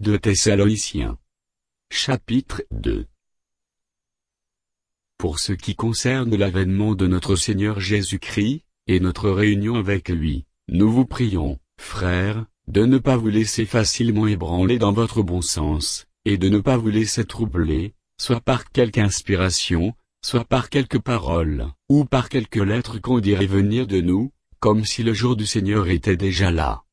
2 Thessaloniciens. Chapitre 2. Pour ce qui concerne l'avènement de notre Seigneur Jésus-Christ, et notre réunion avec lui, nous vous prions, frères, de ne pas vous laisser facilement ébranler dans votre bon sens, et de ne pas vous laisser troubler, soit par quelque inspiration, soit par quelques paroles, ou par quelques lettres qu'on dirait venir de nous, comme si le jour du Seigneur était déjà là.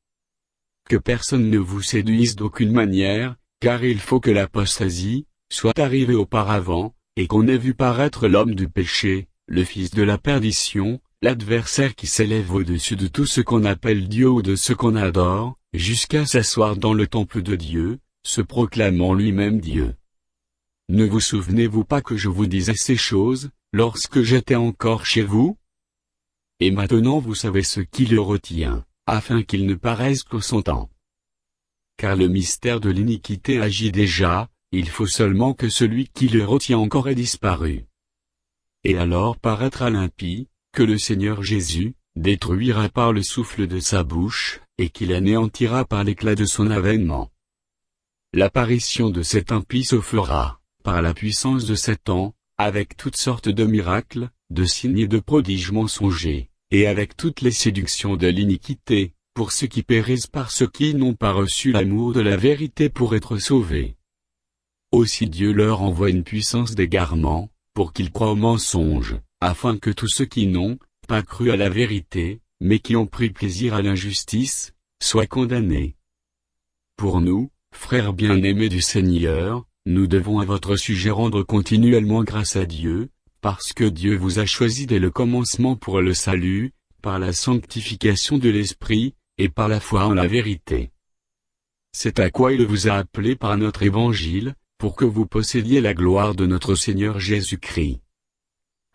Que personne ne vous séduise d'aucune manière, car il faut que l'apostasie soit arrivée auparavant, et qu'on ait vu paraître l'homme du péché, le fils de la perdition, l'adversaire qui s'élève au-dessus de tout ce qu'on appelle Dieu ou de ce qu'on adore, jusqu'à s'asseoir dans le temple de Dieu, se proclamant lui-même Dieu. Ne vous souvenez-vous pas que je vous disais ces choses, lorsque j'étais encore chez vous? Et maintenant vous savez ce qui le retient, afin qu'il ne paraisse qu'au son temps. Car le mystère de l'iniquité agit déjà, il faut seulement que celui qui le retient encore ait disparu. Et alors paraîtra l'impie, que le Seigneur Jésus détruira par le souffle de sa bouche, et qu'il anéantira par l'éclat de son avènement. L'apparition de cet impie se fera, par la puissance de Satan, avec toutes sortes de miracles, de signes et de prodiges mensongers, et avec toutes les séductions de l'iniquité, pour ceux qui périssent par ceux qui n'ont pas reçu l'amour de la vérité pour être sauvés. Aussi Dieu leur envoie une puissance d'égarement, pour qu'ils croient au mensonge, afin que tous ceux qui n'ont pas cru à la vérité, mais qui ont pris plaisir à l'injustice, soient condamnés. Pour nous, frères bien-aimés du Seigneur, nous devons à votre sujet rendre continuellement grâce à Dieu, parce que Dieu vous a choisi dès le commencement pour le salut, par la sanctification de l'Esprit, et par la foi en la vérité. C'est à quoi il vous a appelé par notre évangile, pour que vous possédiez la gloire de notre Seigneur Jésus-Christ.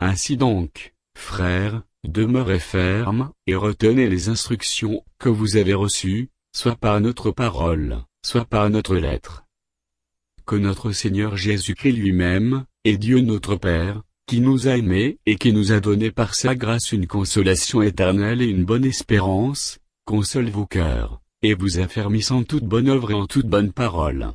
Ainsi donc, frères, demeurez fermes, et retenez les instructions que vous avez reçues, soit par notre parole, soit par notre lettre. Que notre Seigneur Jésus-Christ lui-même, et Dieu notre Père, qui nous a aimés et qui nous a donné par sa grâce une consolation éternelle et une bonne espérance, console vos cœurs, et vous affermisse en toute bonne œuvre et en toute bonne parole.